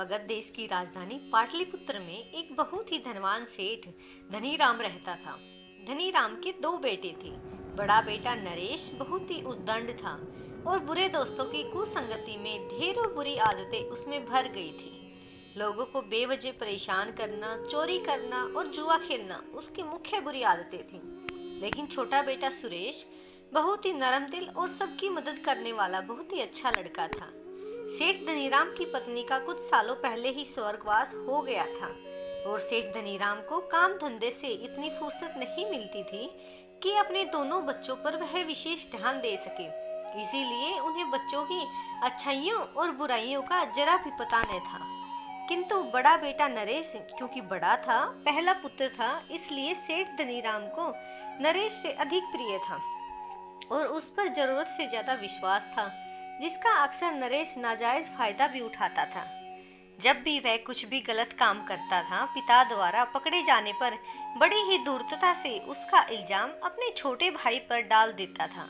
मगध देश की राजधानी पाटलिपुत्र में एक बहुत ही धनवान सेठ धनीराम रहता था। धनीराम के दो बेटे थे। बड़ा बेटा नरेश बहुत ही उद्दंड था और बुरे दोस्तों की कुसंगति में ढेरों बुरी आदतें उसमें भर गई थी। लोगों को बेवजह परेशान करना, चोरी करना और जुआ खेलना उसकी मुख्य बुरी आदतें थीं। लेकिन छोटा बेटा सुरेश बहुत ही नरम दिल और सबकी मदद करने वाला बहुत ही अच्छा लड़का था। सेठ धनीराम की पत्नी का कुछ सालों पहले ही स्वर्गवास हो गया था और सेठ धनीराम को काम धंधे से इतनी फुर्सत नहीं मिलती थी कि अपने दोनों बच्चों पर वह विशेष ध्यान दे सके। इसीलिए उन्हें बच्चों की अच्छाइयों और बुराइयों का जरा भी पता न था। किंतु बड़ा बेटा नरेश क्योंकि बड़ा था, पहला पुत्र था, इसलिए सेठ धनीराम को नरेश से अधिक प्रिय था और उस पर जरूरत से ज्यादा विश्वास था, जिसका अक्सर नरेश नाजायज फायदा भी उठाता था। जब भी वह कुछ भी गलत काम करता था, पिता द्वारा पकड़े जाने पर बड़ी ही धूर्तता से उसका इल्जाम अपने छोटे भाई पर डाल देता था,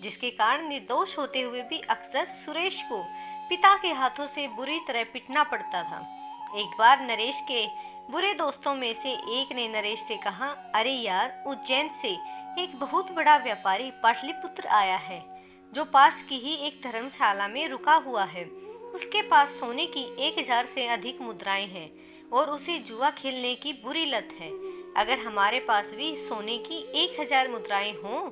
जिसके कारण निर्दोष होते हुए भी अक्सर सुरेश को पिता के हाथों से बुरी तरह पिटना पड़ता था। एक बार नरेश के बुरे दोस्तों में से एक ने नरेश से कहा, अरे यार, उज्जैन से एक बहुत बड़ा व्यापारी पाटलिपुत्र आया है, जो पास की ही एक धर्मशाला में रुका हुआ है। उसके पास सोने की 1000 से अधिक मुद्राएं हैं और उसे जुआ खेलने की बुरी लत है। अगर हमारे पास भी सोने की 1000 मुद्राएं हों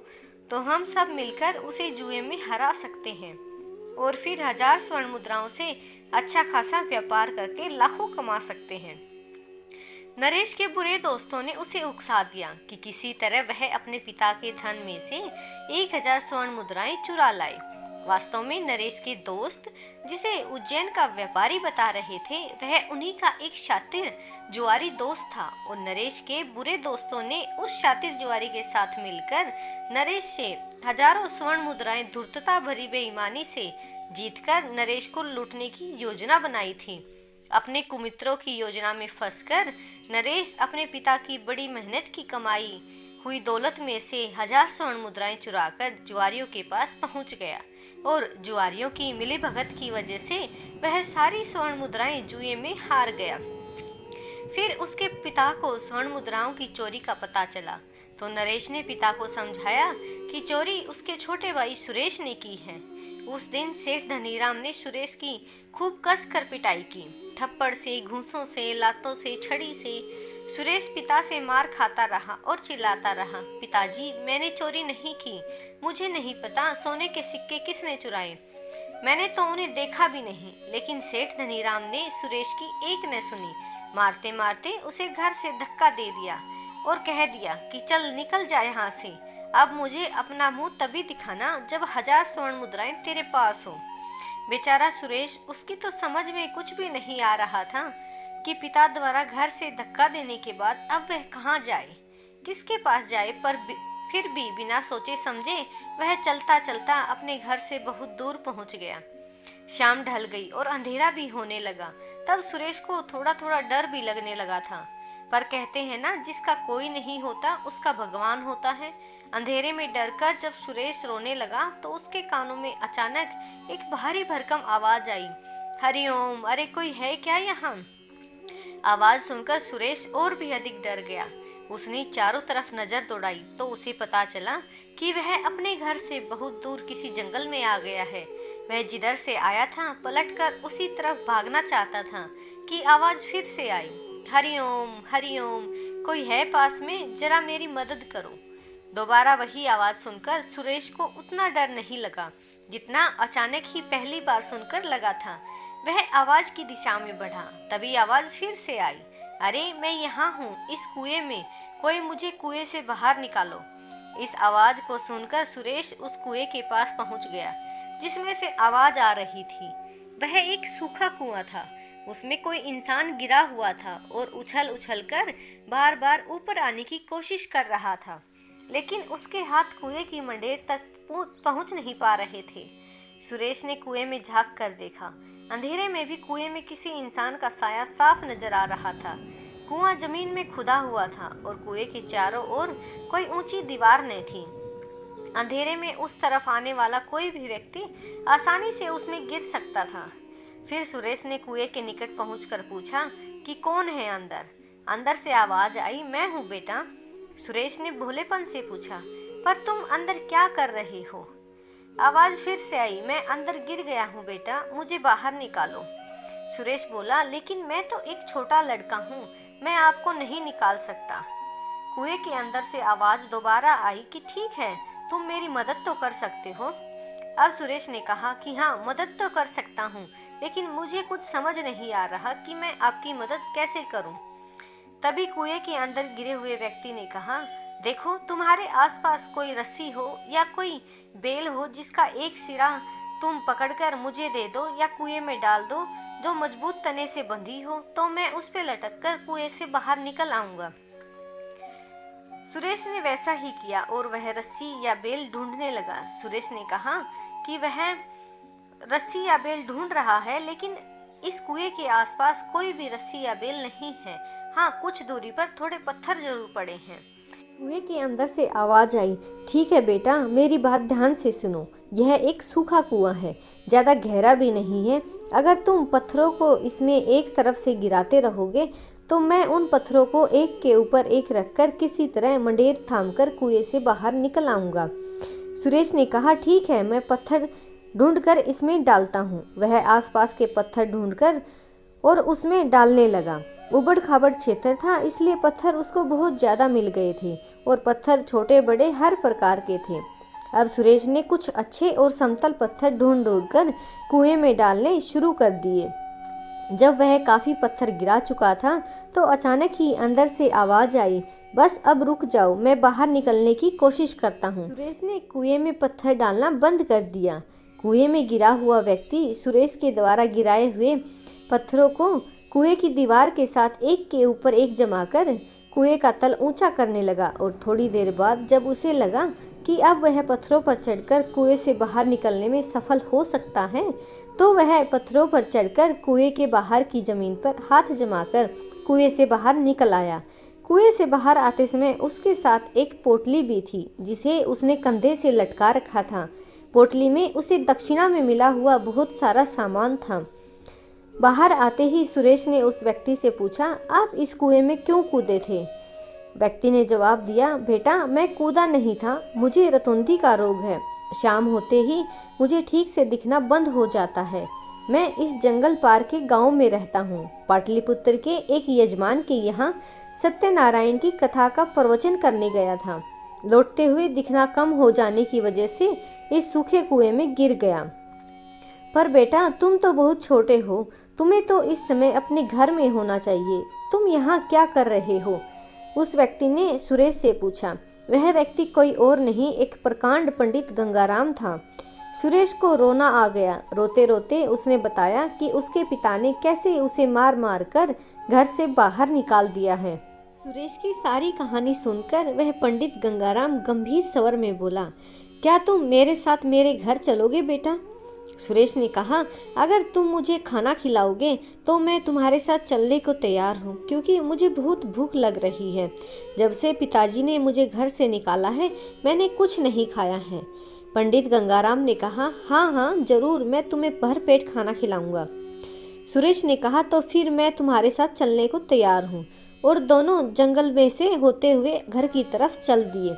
तो हम सब मिलकर उसे जुए में हरा सकते हैं और फिर 1000 स्वर्ण मुद्राओं से अच्छा खासा व्यापार करके लाखों कमा सकते हैं। नरेश के बुरे दोस्तों ने उसे उकसा दिया कि किसी तरह वह अपने पिता के धन में से 1000 स्वर्ण मुद्राएं चुरा लाए। वास्तव में नरेश के दोस्त, जिसे उज्जैन का व्यापारी बता रहे थे, वह उन्हीं का एक शातिर जुआरी दोस्त था और नरेश के बुरे दोस्तों ने उस शातिर जुआरी के साथ मिलकर नरेश से हजारों स्वर्ण मुद्राएं धूर्तता भरी बेईमानी से जीतकर नरेश को लूटने की योजना बनाई थी। अपने कुमित्रों की योजना में फंसकर नरेश अपने पिता की बड़ी मेहनत की कमाई हुई दौलत में से 1000 स्वर्ण मुद्राएं चुराकर जुआरियों के पास पहुंच गया और जुआरियों की मिलीभगत की वजह से वह सारी स्वर्ण मुद्राएं जुए में हार गया। फिर उसके पिता को स्वर्ण मुद्राओं की चोरी का पता चला तो नरेश ने पिता को समझाया कि चोरी उसके छोटे भाई सुरेश ने की है। उस दिन सेठ धनीराम ने सुरेश की खूब कस कर पिटाई की। थप्पड़ से, घूंसों से, लातों से, छड़ी से सुरेश पिता से मार खाता रहा और चिल्लाता रहा, पिताजी, मैंने चोरी नहीं की, मुझे नहीं पता सोने के सिक्के किसने चुराए, मैंने तो उन्हें देखा भी नहीं। लेकिन सेठ धनीराम ने सुरेश की एक न सुनी। मारते मारते उसे घर से धक्का दे दिया और कह दिया कि चल निकल जा यहाँ से। अब मुझे अपना मुंह तभी दिखाना जब 1000 स्वर्ण मुद्राएं तेरे पास हो। बेचारा सुरेश, उसकी तो समझ में कुछ भी नहीं आ रहा था कि पिता द्वारा घर से धक्का देने के बाद अब वह कहाँ जाए, किसके पास जाए। पर फिर भी बिना सोचे समझे वह चलता चलता अपने घर से बहुत दूर पहुंच गया। शाम ढल गई और अंधेरा भी होने लगा। तब सुरेश को थोड़ा थोड़ा डर भी लगने लगा था। पर कहते हैं ना, जिसका कोई नहीं होता उसका भगवान होता है। अंधेरे में डरकर जब सुरेश रोने लगा तो उसके कानों में अचानक एक भारी भरकम आवाज आई, हरिओम, अरे कोई है क्या यहाँ? आवाज सुनकर सुरेश और भी अधिक डर गया। उसने चारों तरफ नजर दौड़ाई तो उसे पता चला कि वह अपने घर से बहुत दूर किसी जंगल में आ गया है। वह जिधर से आया था पलटकर उसी तरफ भागना चाहता था कि आवाज फिर से आई, हरिओम, हरिओम, कोई है पास में, जरा मेरी मदद करो। दोबारा वही आवाज सुनकर सुरेश को उतना डर नहीं लगा जितना अचानक ही पहली बार सुनकर लगा था। वह आवाज की दिशा में बढ़ा। तभी आवाज फिर से आई, अरे मैं यहाँ हूँ, इस कुएं में, कोई मुझे कुएं से बाहर निकालो। इस आवाज को सुनकर सुरेश उस कुएं के पास पहुँच गया जिसमें से आवाज आ रही थी। वह एक सूखा कुआं था। उसमें कोई इंसान गिरा हुआ था और उछल उछल कर बार बार ऊपर आने की कोशिश कर रहा था, लेकिन उसके हाथ कुएं की मंडेर तक पहुंच नहीं पा रहे थे। सुरेश ने कुएं में झांक कर देखा। अंधेरे में भी कुएं में किसी इंसान का साया साफ नजर आ रहा था। कुआं जमीन में खुदा हुआ था और कुएं के चारों ओर कोई ऊंची दीवार न थी। अंधेरे में उस तरफ आने वाला कोई भी व्यक्ति आसानी से उसमें गिर सकता था। फिर सुरेश ने कुएं के निकट पहुंचकर पूछा कि कौन है अंदर। अंदर से आवाज आई, मैं हूँ बेटा। सुरेश ने भोलेपन से पूछा, पर तुम अंदर क्या कर रहे हो? आवाज फिर से आई, मैं अंदर गिर गया हूँ बेटा, मुझे बाहर निकालो। सुरेश बोला, लेकिन मैं तो एक छोटा लड़का हूँ, मैं आपको नहीं निकाल सकता। कुएं के अंदर से आवाज दोबारा आई कि ठीक है, तुम मेरी मदद तो कर सकते हो। अब सुरेश ने कहा कि हाँ, मदद तो कर सकता हूँ, लेकिन मुझे कुछ समझ नहीं आ रहा कि मैं आपकी मदद कैसे करूँ। तभी कुएं के अंदर गिरे हुए व्यक्ति ने कहा, देखो, तुम्हारे आसपास कोई रस्सी हो या कोई बेल हो जिसका एक सिरा तुम पकड़कर मुझे दे दो या कुएं में डाल दो जो मजबूत तने से बंधी हो, तो मैं उस पे लटक कर कुएं से बाहर निकल आऊंगा। सुरेश ने वैसा ही किया और वह रस्सी या बेल ढूंढने लगा। सुरेश ने कहा कि वह रस्सी या बेल ढूंढ रहा है, लेकिन इस कुएं के आसपास कोई भी रस्सी या बेल नहीं है। हाँ, कुछ दूरी पर थोड़े पत्थर जरूर पड़े हैं। कुएं के अंदर से आवाज आई, ठीक है बेटा, मेरी बात ध्यान से सुनो। यह एक सूखा कुआं है, ज्यादा गहरा भी नहीं है। अगर तुम पत्थरों को इसमें एक तरफ से गिराते रहोगे तो मैं उन पत्थरों को एक के ऊपर एक रखकर किसी तरह मंडेर थामकर कुएं से बाहर निकल आऊंगा। सुरेश ने कहा, ठीक है, मैं पत्थर ढूंढकर इसमें डालता हूँ। वह आसपास के पत्थर ढूंढकर और उसमें डालने लगा। उबड़ खाबड़ क्षेत्र था, इसलिए पत्थर उसको बहुत ज्यादा मिल गए थे और पत्थर छोटे बड़े हर प्रकार के थे। अब सुरेश ने कुछ अच्छे और समतल पत्थर ढूंढ कर कुएं में डालने शुरू कर दिए। जब वह काफी पत्थर गिरा चुका था तो अचानक ही अंदर से आवाज आई, बस अब रुक जाओ, मैं बाहर निकलने की कोशिश करता हूँ। सुरेश ने कुएं में पत्थर डालना बंद कर दिया। कुएं में गिरा हुआ व्यक्ति सुरेश के द्वारा गिराए हुए पत्थरों को कुएं की दीवार के साथ एक के ऊपर एक जमाकर कुएं का तल ऊंचा करने लगा और थोड़ी देर बाद जब उसे लगा कि अब वह पत्थरों पर चढ़कर कुएं से बाहर निकलने में सफल हो सकता है, तो वह पत्थरों पर चढ़कर कुएं के बाहर की जमीन पर हाथ जमाकर कुएं से बाहर निकल आया। कुएं से बाहर आते समय उसके साथ एक पोटली भी थी जिसे उसने कंधे से लटका रखा था। पोटली में उसे दक्षिणा में मिला हुआ बहुत सारा सामान था। बाहर आते ही सुरेश ने उस व्यक्ति से पूछा, आप इस कुएं में क्यों कूदे थे? व्यक्ति ने जवाब दिया, बेटा, मैं कूदा नहीं था, मुझे रतौंधी का रोग है। शाम होते ही मुझे ठीक से दिखना बंद हो जाता है। मैं इस जंगल पार के गांव में रहता हूँ। पाटलिपुत्र के एक यजमान के यहाँ सत्यनारायण की कथा का प्रवचन करने गया था। लौटते हुए दिखना कम हो जाने की वजह से इस सूखे कुएं में गिर गया। पर बेटा, तुम तो बहुत छोटे हो, तुम्हें तो इस समय अपने घर में होना चाहिए, तुम यहाँ क्या कर रहे हो? उस व्यक्ति ने सुरेश से पूछा। वह व्यक्ति कोई और नहीं, एक प्रकांड पंडित गंगाराम था। सुरेश को रोना आ गया। रोते रोते उसने बताया कि उसके पिता ने कैसे उसे मार मार कर घर से बाहर निकाल दिया है। सुरेश की सारी कहानी सुनकर वह पंडित गंगाराम गंभीर स्वर में बोला, क्या तुम मेरे साथ मेरे घर चलोगे बेटा? सुरेश ने कहा, अगर तुम मुझे खाना खिलाओगे तो मैं तुम्हारे साथ चलने को तैयार हूँ, क्योंकि मुझे बहुत भूख लग रही है। जब से पिताजी ने मुझे घर से निकाला है मैंने कुछ नहीं खाया है। पंडित गंगाराम ने कहा, हाँ हाँ जरूर, मैं तुम्हें भरपेट खाना खिलाऊंगा। सुरेश ने कहा, तो फिर मैं तुम्हारे साथ चलने को तैयार हूँ, और दोनों जंगल में से होते हुए घर की तरफ चल दिए।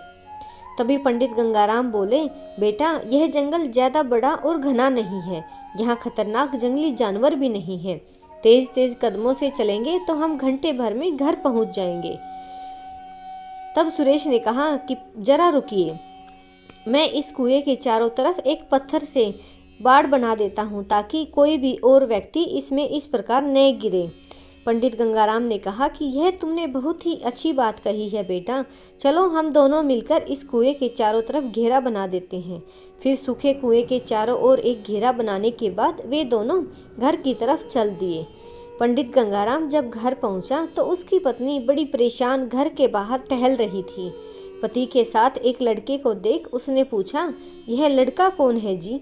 तभी पंडित गंगाराम बोले, बेटा, यह जंगल ज्यादा बड़ा और घना नहीं है, यहाँ खतरनाक जंगली जानवर भी नहीं है। तेज तेज कदमों से चलेंगे तो हम घंटे भर में घर पहुंच जाएंगे। तब सुरेश ने कहा कि जरा रुकिए, मैं इस कुएं के चारों तरफ एक पत्थर से बाड़ बना देता हूँ ताकि कोई भी और व्यक्ति इसमें इस प्रकार न गिरे। पंडित गंगाराम ने कहा कि यह तुमने बहुत ही अच्छी बात कही है बेटा, चलो हम दोनों मिलकर इस कुएं के चारों तरफ घेरा बना देते हैं। फिर सूखे कुएं के चारों ओर एक घेरा बनाने के बाद वे दोनों घर की तरफ चल दिए। पंडित गंगाराम जब घर पहुंचा तो उसकी पत्नी बड़ी परेशान घर के बाहर टहल रही थी। पति के साथ एक लड़के को देख उसने पूछा, यह लड़का कौन है जी?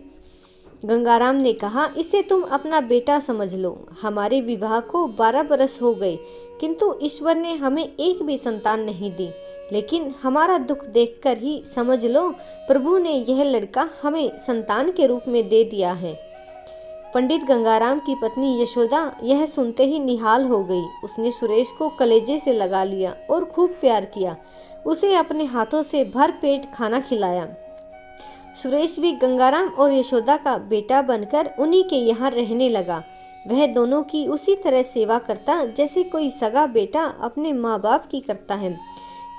गंगाराम ने कहा, इसे तुम अपना बेटा समझ लो। हमारे विवाह को 12 बरस हो गए, किंतु ईश्वर ने हमें एक भी संतान नहीं दी। लेकिन हमारा दुख देखकर ही समझ लो, प्रभु ने यह लड़का हमें संतान के रूप में दे दिया है। पंडित गंगाराम की पत्नी यशोदा यह सुनते ही निहाल हो गई। उसने सुरेश को कलेजे से लगा लिया और खूब प्यार किया। उसे अपने हाथों से भर पेट खाना खिलाया। सुरेश भी गंगाराम और यशोदा का बेटा बनकर उन्हीं के यहाँ रहने लगा। वह दोनों की उसी तरह सेवा करता जैसे कोई सगा बेटा अपने माँ बाप की करता है।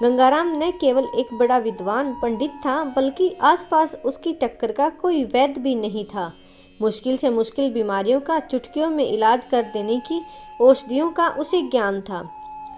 गंगाराम न केवल एक बड़ा विद्वान पंडित था, बल्कि आसपास उसकी टक्कर का कोई वैद्य भी नहीं था। मुश्किल से मुश्किल बीमारियों का चुटकियों में इलाज कर देने की औषधियों का उसे ज्ञान था।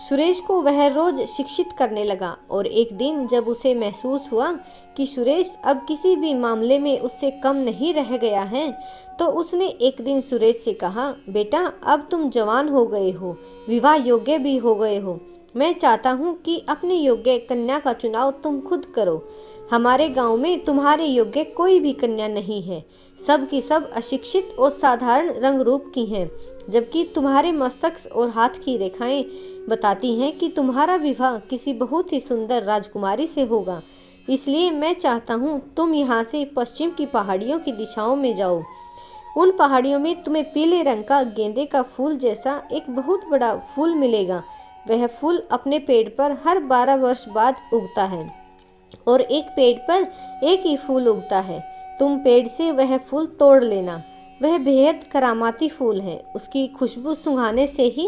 सुरेश को वह रोज शिक्षित करने लगा और एक दिन जब उसे महसूस हुआ कि सुरेश अब किसी भी मामले में उससे कम नहीं रह गया है, तो उसने एक दिन सुरेश से कहा, बेटा अब तुम जवान हो गए हो, विवाह योग्य भी हो गए हो। मैं चाहता हूँ कि अपने योग्य कन्या का चुनाव तुम खुद करो। हमारे गांव में तुम्हारे योग्य कोई भी कन्या नहीं है। सब की सब अशिक्षित और साधारण रंग रूप की हैं, जबकि तुम्हारे मस्तक और हाथ की रेखाएं बताती हैं कि तुम्हारा विवाह किसी बहुत ही सुंदर राजकुमारी से होगा। इसलिए मैं चाहता हूँ तुम यहाँ से पश्चिम की पहाड़ियों की दिशाओं में जाओ। उन पहाड़ियों में तुम्हें पीले रंग का गेंदे का फूल जैसा एक बहुत बड़ा फूल मिलेगा। वह फूल अपने पेड़ पर हर 12 वर्ष बाद उगता है और एक पेड़ पर एक ही फूल उगता है। तुम पेड़ से वह फूल तोड़ लेना। वह बेहद करामाती फूल है। उसकी खुशबू सूंघाने से ही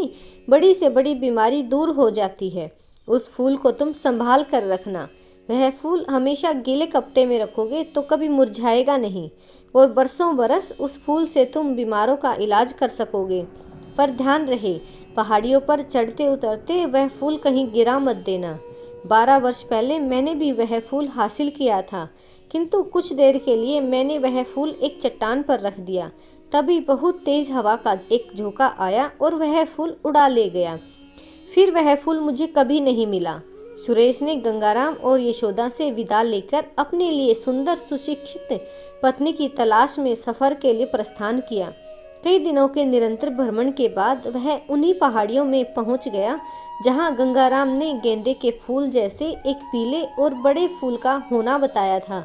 बड़ी से बड़ी बीमारी दूर हो जाती है। उस फूल को तुम संभाल कर रखना। वह फूल हमेशा गीले कपड़े में रखोगे तो कभी मुरझाएगा नहीं और बरसों बरस उस फूल से तुम बीमारों का इलाज कर सकोगे। पर ध्यान रहे, पहाड़ियों पर चढ़ते उतरते वह फूल कहीं गिरा मत देना। 12 वर्ष पहले मैंने भी वह फूल हासिल किया था, किंतु कुछ देर के लिए मैंने वह फूल एक चट्टान पर रख दिया। तभी बहुत तेज हवा का एक झोंका आया और वह फूल उड़ा ले गया। फिर वह फूल मुझे कभी नहीं मिला। सुरेश ने गंगाराम और यशोदा से विदा लेकर अपने लिए सुंदर सुशिक्षित पत्नी की तलाश में सफर के लिए प्रस्थान किया। कई दिनों के निरंतर भ्रमण के बाद वह उन्हीं पहाड़ियों में पहुंच गया जहां गंगाराम ने गेंदे के फूल जैसे एक पीले और बड़े फूल का होना बताया था।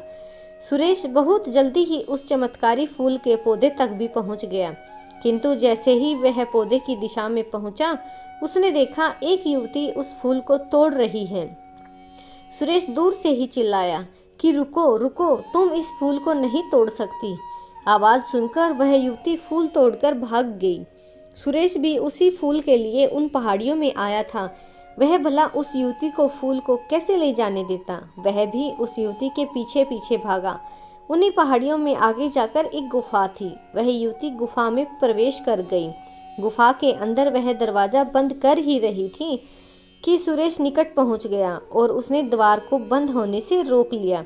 सुरेश बहुत जल्दी ही उस चमत्कारी फूल के पौधे तक भी पहुंच गया, किंतु जैसे ही वह पौधे की दिशा में पहुंचा, उसने देखा एक युवती उस फूल को तोड़ रही है। सुरेश दूर से ही चिल्लाया कि रुको रुको, तुम इस फूल को नहीं तोड़ सकती। आवाज सुनकर वह युवती फूल तोड़कर भाग गई। सुरेश भी उसी फूल के लिए उन पहाड़ियों में आया था। वह भला उस युवती को फूल को कैसे ले जाने देता। वह भी उस युवती के पीछे पीछे भागा। उन्हीं पहाड़ियों में आगे जाकर एक गुफा थी। वह युवती गुफा में प्रवेश कर गई। गुफा के अंदर वह दरवाजा बंद कर ही रही थी कि सुरेश निकट पहुंच गया और उसने द्वार को बंद होने से रोक लिया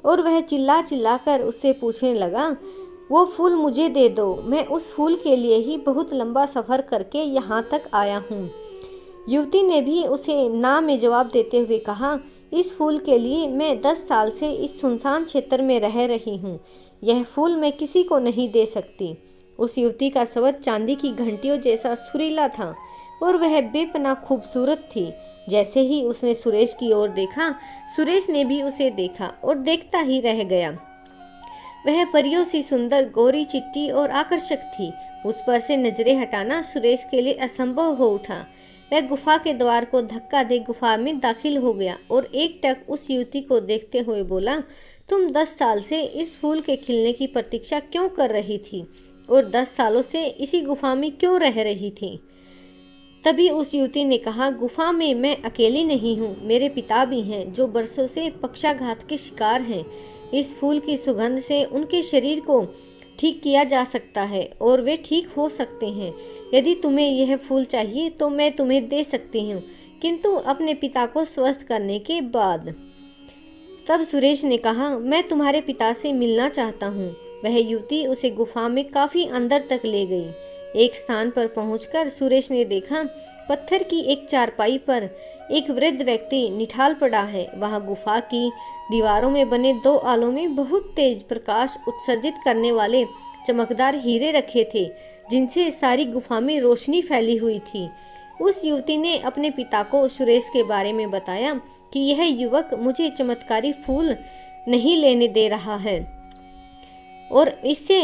और वह चिल्ला चिल्ला कर उससे पूछने लगा, वो फूल मुझे दे दो। मैं उस फूल के लिए ही बहुत लंबा सफ़र करके यहाँ तक आया हूँ। युवती ने भी उसे ना में जवाब देते हुए कहा, इस फूल के लिए मैं 10 साल से इस सुनसान क्षेत्र में रह रही हूँ। यह फूल मैं किसी को नहीं दे सकती। उस युवती का स्वर चांदी की घंटियों जैसा सुरीला था और वह बेपनाह खूबसूरत थी। जैसे ही उसने सुरेश की ओर देखा, सुरेश ने भी उसे देखा और देखता ही रह गया। वह परियों सी सुंदर, गोरी, चिट्टी और आकर्षक थी। उस पर से नजरें हटाना सुरेश के लिए असंभव हो उठा। वह गुफा के द्वार को धक्का दे गुफा में दाखिल हो गया और एकटक उस युवती को देखते हुए बोला, तुम 10 साल से इस फूल के खिलने की प्रतीक्षा क्यों कर रही थी और 10 सालों से इसी गुफा में क्यों रह रही थी। तभी उस युवती ने कहा, गुफा में मैं अकेली नहीं हूँ, मेरे पिता भी हैं जो बरसों से पक्षाघात के शिकार हैं। इस फूल की सुगंध से उनके शरीर को ठीक किया जा सकता है और वे ठीक हो सकते हैं। यदि तुम्हें यह फूल चाहिए तो मैं तुम्हें दे सकती हूँ, किंतु अपने पिता को स्वस्थ करने के बाद। तब सुरेश ने कहा, मैं तुम्हारे पिता से मिलना चाहता हूँ। वह युवती उसे गुफा में काफी अंदर तक ले गई। एक स्थान पर पहुंचकर सुरेश ने देखा, पत्थर की एक चारपाई पर एक वृद्ध व्यक्ति निठाल पड़ा है। वहां गुफा की दीवारों में बने 2 आलों में बहुत तेज प्रकाश उत्सर्जित करने वाले चमकदार हीरे रखे थे, जिनसे सारी गुफा में रोशनी फैली हुई थी। उस युवती ने अपने पिता को सुरेश के बारे में बताया कि यह युवक मुझे चमत्कारी फूल नहीं लेने दे रहा है और इससे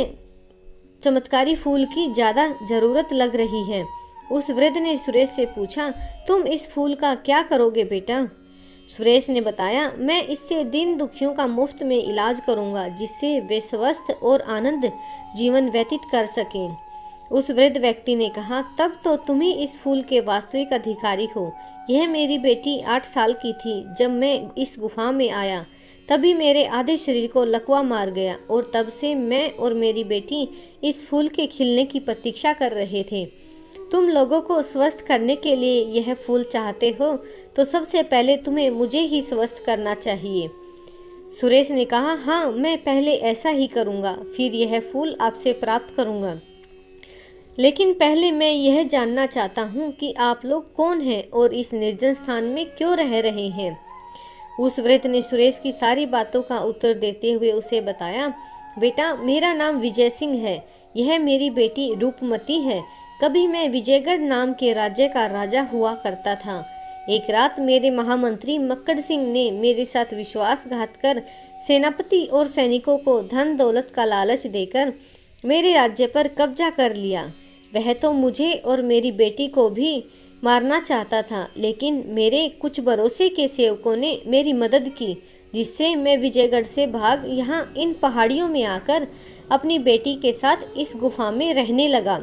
चमत्कारी फूल की ज्यादा जरूरत लग रही है। उस वृद्ध ने सुरेश से पूछा, तुम इस फूल का क्या करोगे बेटा? सुरेश ने बताया, मैं इससे दीन दुखियों का मुफ्त में इलाज करूंगा, जिससे वे स्वस्थ और आनंद जीवन व्यतीत कर सकें। उस वृद्ध व्यक्ति ने कहा, तब तो तुम ही इस फूल के वास्तविक अधिकारी हो। यह मेरी बेटी 8 साल की थी जब मैं इस गुफा में आया। तभी मेरे आधे शरीर को लकवा मार गया और तब से मैं और मेरी बेटी इस फूल के खिलने की प्रतीक्षा कर रहे थे। तुम लोगों को स्वस्थ करने के लिए यह फूल चाहते हो तो सबसे पहले तुम्हें मुझे ही स्वस्थ करना चाहिए। सुरेश ने कहा, हाँ, मैं पहले ऐसा ही करूँगा, फिर यह फूल आपसे प्राप्त करूँगा। लेकिन पहले मैं यह जानना चाहता हूँ कि आप लोग कौन हैं और इस निर्जन स्थान में क्यों रह रहे हैं। उस वृद्ध ने सुरेश की सारी बातों का उत्तर देते हुए उसे बताया, बेटा, मेरा नाम विजय सिंह है। यह मेरी बेटी रूपमती है। कभी मैं विजयगढ़ नाम के राज्य का राजा हुआ करता था। एक रात मेरे महामंत्री मक्कड़ सिंह ने मेरे साथ विश्वासघात कर सेनापति और सैनिकों को धन दौलत का लालच देकर मेरे राज्य पर कब्जा कर लिया। वह तो मुझे और मेरी बेटी को भी मारना चाहता था, लेकिन मेरे कुछ भरोसे के सेवकों ने मेरी मदद की, जिससे मैं विजयगढ़ से भाग यहाँ इन पहाड़ियों में आकर अपनी बेटी के साथ इस गुफा में रहने लगा।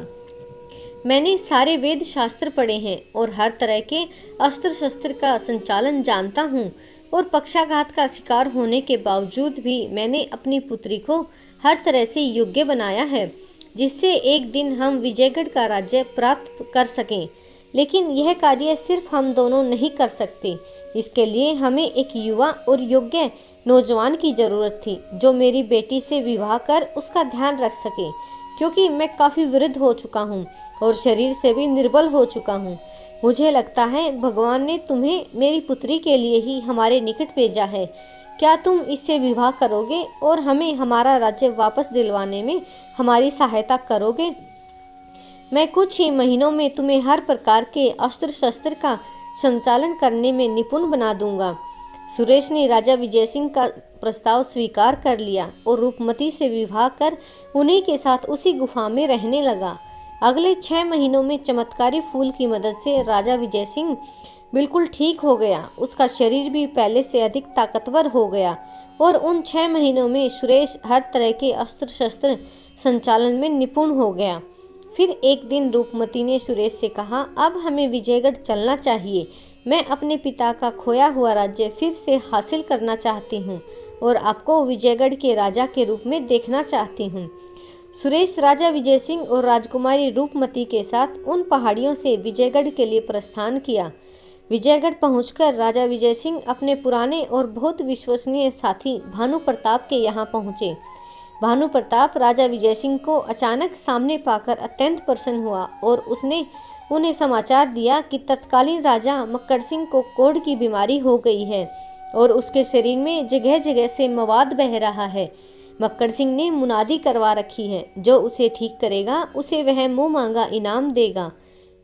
मैंने सारे वेद शास्त्र पढ़े हैं और हर तरह के अस्त्र शस्त्र का संचालन जानता हूँ, और पक्षाघात का शिकार होने के बावजूद भी मैंने अपनी पुत्री को हर तरह से योग्य बनाया है, जिससे एक दिन हम विजयगढ़ का राज्य प्राप्त कर सकें। लेकिन यह कार्य सिर्फ हम दोनों नहीं कर सकते। इसके लिए हमें एक युवा और योग्य नौजवान की जरूरत थी, जो मेरी बेटी से विवाह कर उसका ध्यान रख सके, क्योंकि मैं काफ़ी वृद्ध हो चुका हूँ और शरीर से भी निर्बल हो चुका हूँ। मुझे लगता है भगवान ने तुम्हें मेरी पुत्री के लिए ही हमारे निकट भेजा है। क्या तुम इससे विवाह करोगे और हमें हमारा राज्य वापस दिलवाने में हमारी सहायता करोगे? मैं कुछ ही महीनों में तुम्हें हर प्रकार के अस्त्र शस्त्र का संचालन करने में निपुण बना दूंगा। सुरेश ने राजा विजय सिंह का प्रस्ताव स्वीकार कर लिया और रूपमती से विवाह कर उन्हीं के साथ उसी गुफा में रहने लगा। अगले 6 महीनों में चमत्कारी फूल की मदद से राजा विजय सिंह बिल्कुल ठीक हो गया। उसका शरीर भी पहले से अधिक ताकतवर हो गया और उन 6 महीनों में सुरेश हर तरह के अस्त्र शस्त्र संचालन में निपुण हो गया। फिर एक दिन रूपमती ने सुरेश से कहा, अब हमें विजयगढ़ चलना चाहिए। मैं अपने पिता का खोया हुआ राज्य फिर से हासिल करना चाहती हूँ और आपको विजयगढ़ के राजा के रूप में देखना चाहती हूँ। सुरेश राजा विजय सिंह और राजकुमारी रूपमती के साथ उन पहाड़ियों से विजयगढ़ के लिए प्रस्थान किया। विजयगढ़ पहुंचकर राजा विजय सिंह अपने पुराने और बहुत विश्वसनीय साथी भानु प्रताप के यहाँ पहुँचे। भानु प्रताप राजा विजय सिंह को अचानक सामने पाकर अत्यंत प्रसन्न हुआ और उसने उन्हें समाचार दिया कि तत्कालीन राजा मक्कड़ सिंह को कोढ़ की बीमारी हो गई है और उसके शरीर में जगह जगह से मवाद बह रहा है। मक्कड़ सिंह ने मुनादी करवा रखी है, जो उसे ठीक करेगा उसे वह मुंह मांगा इनाम देगा।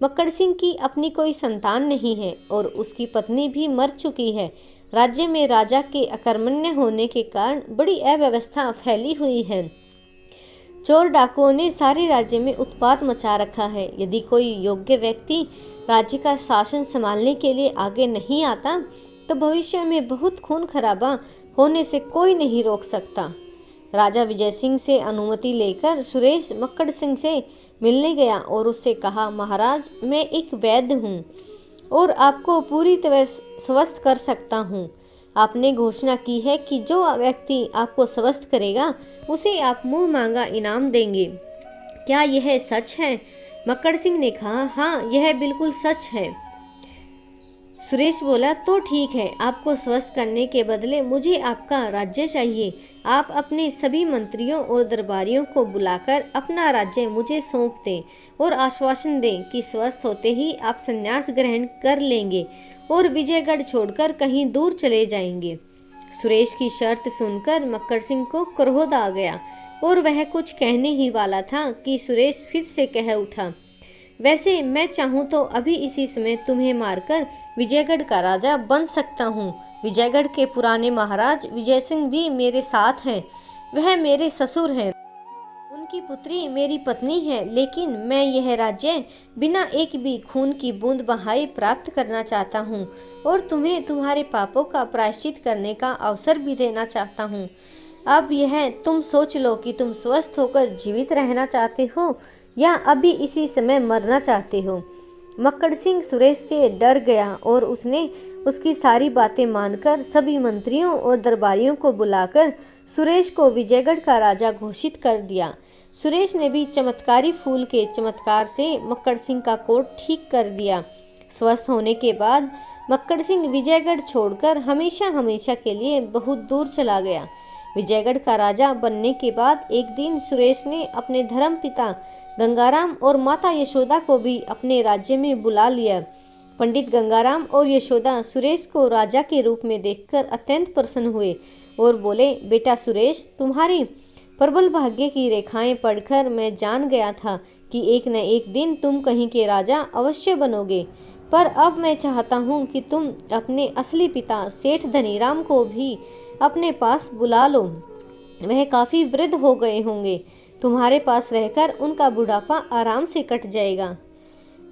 मक्कड़ सिंह की अपनी कोई संतान नहीं है और उसकी पत्नी भी मर चुकी है। राज्य में राजा के अकर्मण्य होने के कारण बड़ी अव्यवस्था फैली हुई है। चोर डाकुओं ने सारे राज्य में उत्पात मचा रखा है। यदि कोई योग्य व्यक्ति राज्य का शासन संभालने के लिए आगे नहीं आता तो भविष्य में बहुत खून खराबा होने से कोई नहीं रोक सकता। राजा विजय सिंह से अनुमति लेकर सुरेश मक्कड़ सिंह से मिलने गया और उससे कहा, महाराज, मैं एक वैद्य हूँ और आपको पूरी तरह स्वस्थ कर सकता हूँ। आपने घोषणा की है कि जो व्यक्ति आपको स्वस्थ करेगा उसे आप मुंह मांगा इनाम देंगे। क्या यह सच है? मक्कड़ सिंह ने कहा, हाँ, यह बिल्कुल सच है। सुरेश बोला, तो ठीक है, आपको स्वस्थ करने के बदले मुझे आपका राज्य चाहिए। आप अपने सभी मंत्रियों और दरबारियों को बुलाकर अपना राज्य मुझे सौंप दें और आश्वासन दें कि स्वस्थ होते ही आप संन्यास ग्रहण कर लेंगे और विजयगढ़ छोड़कर कहीं दूर चले जाएंगे। सुरेश की शर्त सुनकर मक्कड़ सिंह को क्रोध आ गया और वह कुछ कहने ही वाला था कि सुरेश फिर से कह उठा, वैसे मैं चाहूँ तो अभी इसी समय तुम्हें मारकर विजयगढ़ का राजा बन सकता हूँ। विजयगढ़ के पुराने महाराज विजय सिंह भी मेरे साथ हैं। वह मेरे ससुर हैं। उनकी पुत्री मेरी पत्नी है, लेकिन मैं यह राज्य बिना एक भी खून की बूंद बहाए प्राप्त करना चाहता हूँ और तुम्हें तुम्हारे पापों का प्रायश्चित करने का अवसर भी देना चाहता हूँ। अब यह तुम सोच लो कि तुम स्वस्थ होकर जीवित रहना चाहते हो या अभी इसी समय मरना चाहते हो। मक्कड़ सिंह सुरेश से डर गया और उसने उसकी सारी बातें मानकर सभी मंत्रियों और दरबारियों को बुलाकर सुरेश को विजयगढ़ का राजा घोषित कर दिया। सुरेश ने भी चमत्कारी फूल के चमत्कार से मक्कड़ सिंह का कोट ठीक कर दिया। स्वस्थ होने के बाद मक्कड़ सिंह विजयगढ़ छोड़कर हमेशा हमेशा के लिए बहुत दूर चला गया। विजयगढ़ का राजा बनने के बाद एक दिन सुरेश ने अपने धर्म पिता गंगाराम और माता यशोदा को भी अपने राज्य में बुला लिया। पंडित गंगाराम और यशोदा सुरेश को राजा के रूप में देखकर अत्यंत प्रसन्न हुए और बोले, बेटा सुरेश, तुम्हारी प्रबल भाग्य की रेखाएं पढ़कर मैं जान गया था कि एक न एक दिन तुम कहीं के राजा अवश्य बनोगे, पर अब मैं चाहता हूँ कि तुम अपने असली पिता सेठ धनीराम को भी अपने पास बुला लो। वह काफी वृद्ध हो गए होंगे, तुम्हारे पास रहकर उनका बुढ़ापा आराम से कट जाएगा।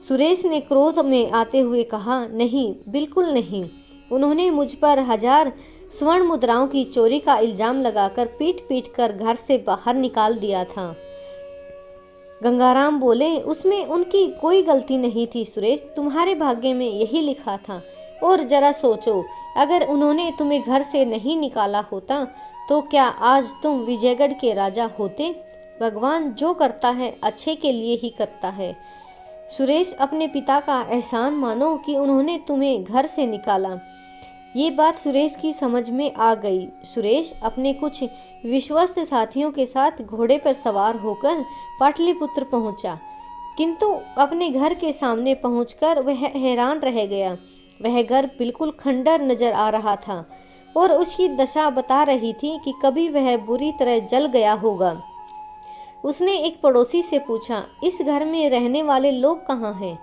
सुरेश ने क्रोध में आते हुए कहा, नहीं, बिल्कुल नहीं। उन्होंने मुझ पर 1000 स्वर्ण मुद्राओं की चोरी का इल्जाम लगाकर पीट पीट कर घर से बाहर निकाल दिया था। गंगाराम बोले, उसमें उनकी कोई गलती नहीं थी सुरेश, तुम्हारे भाग्य में यही लिखा था। और जरा सोचो, अगर उन्होंने तुम्हें घर से नहीं निकाला होता तो क्या आज तुम विजयगढ़ के राजा होते? भगवान जो करता है अच्छे के लिए ही करता है। सुरेश, अपने पिता का एहसान मानो कि उन्होंने तुम्हें घर से निकाला। ये बात सुरेश की समझ में आ गई। सुरेश अपने कुछ विश्वस्त साथियों के साथ घोड़े पर सवार होकर पाटलिपुत्र पहुंचा, किंतु अपने घर के सामने पहुंचकर वह हैरान रह गया। वह घर बिल्कुल खंडर नजर आ रहा था और उसकी दशा बता रही थी कि कभी वह बुरी तरह जल गया होगा। उसने एक पड़ोसी से पूछा, इस घर में रहने वाले लोग कहाँ हैं?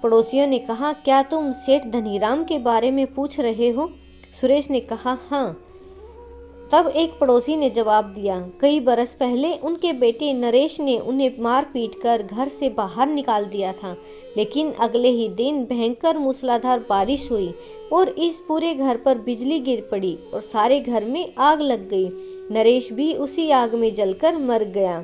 पड़ोसियों ने कहा, क्या तुम सेठ धनीराम के बारे में पूछ रहे हो? सुरेश ने कहा, हाँ। तब एक पड़ोसी ने जवाब दिया, कई बरस पहले उनके बेटे नरेश ने उन्हें मार पीट कर घर से बाहर निकाल दिया था, लेकिन अगले ही दिन भयंकर मूसलाधार बारिश हुई और इस पूरे घर पर बिजली गिर पड़ी और सारे घर में आग लग गई। नरेश भी उसी आग में जलकर मर गया।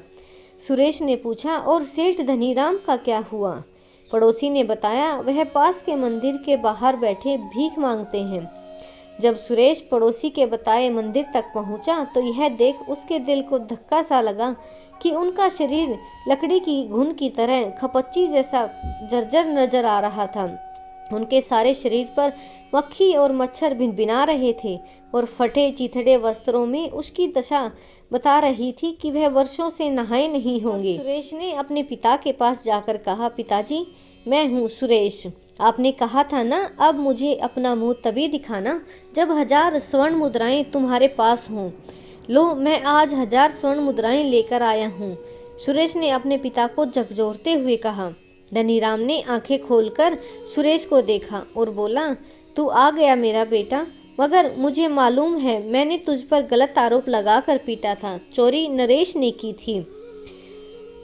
सुरेश ने पूछा, और सेठ धनीराम का क्या हुआ? पड़ोसी ने बताया, वह पास के मंदिर के बाहर बैठे भीख मांगते हैं। जब सुरेश पड़ोसी के बताए मंदिर तक पहुंचा तो यह देख उसके दिल को धक्का सा लगा कि उनका शरीर लकड़ी की घुन की तरह खपच्ची जैसा जर्जर नजर आ रहा था। उनके सारे शरीर पर मक्खी और मच्छर भिनभिना रहे थे और फटे चिथड़े वस्त्रों में उसकी दशा बता रही थी कि वह वर्षों से नहाए नहीं होंगे। सुरेश ने अपने पिता के पास जाकर कहा, पिताजी, मैं हूँ सुरेश। आपने कहा था ना, अब मुझे अपना मुंह तभी दिखाना जब 1000 स्वर्ण मुद्राएं तुम्हारे पास हों। लो, मैं आज 1000 स्वर्ण मुद्राएं लेकर आया हूँ। सुरेश ने अपने पिता को झकझोरते हुए कहा। धनीराम ने आंखें खोलकर सुरेश को देखा और बोला, तू आ गया मेरा बेटा, मगर मुझे मालूम है मैंने तुझ पर गलत आरोप लगाकर पीटा था। चोरी नरेश ने की थी।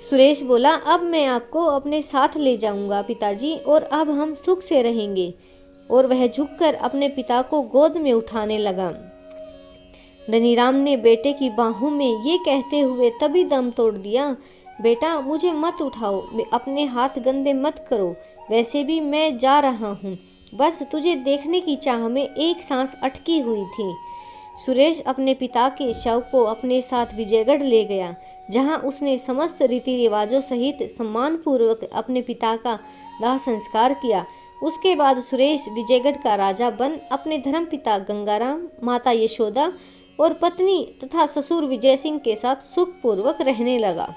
सुरेश बोला, अब मैं आपको अपने साथ ले जाऊंगा पिताजी, और अब हम सुख से रहेंगे। और वह झुककर अपने पिता को गोद में उठाने लगा। धनीराम ने बेटे की बाहों में ये कहते हुए तभी दम तोड़ दिया, बेटा, मुझे मत उठाओ, अपने हाथ गंदे मत करो, वैसे भी मैं जा रहा हूँ, बस तुझे देखने की चाह में एक सांस अटकी हुई थी। सुरेश अपने पिता के शव को अपने साथ विजयगढ़ ले गया, जहां उसने समस्त रीति रिवाजों सहित सम्मान पूर्वक अपने पिता का दाह संस्कार किया। उसके बाद सुरेश विजयगढ़ का राजा बन अपने धर्म पिता गंगाराम, माता यशोदा और पत्नी तथा ससुर विजय सिंह के साथ सुखपूर्वक रहने लगा।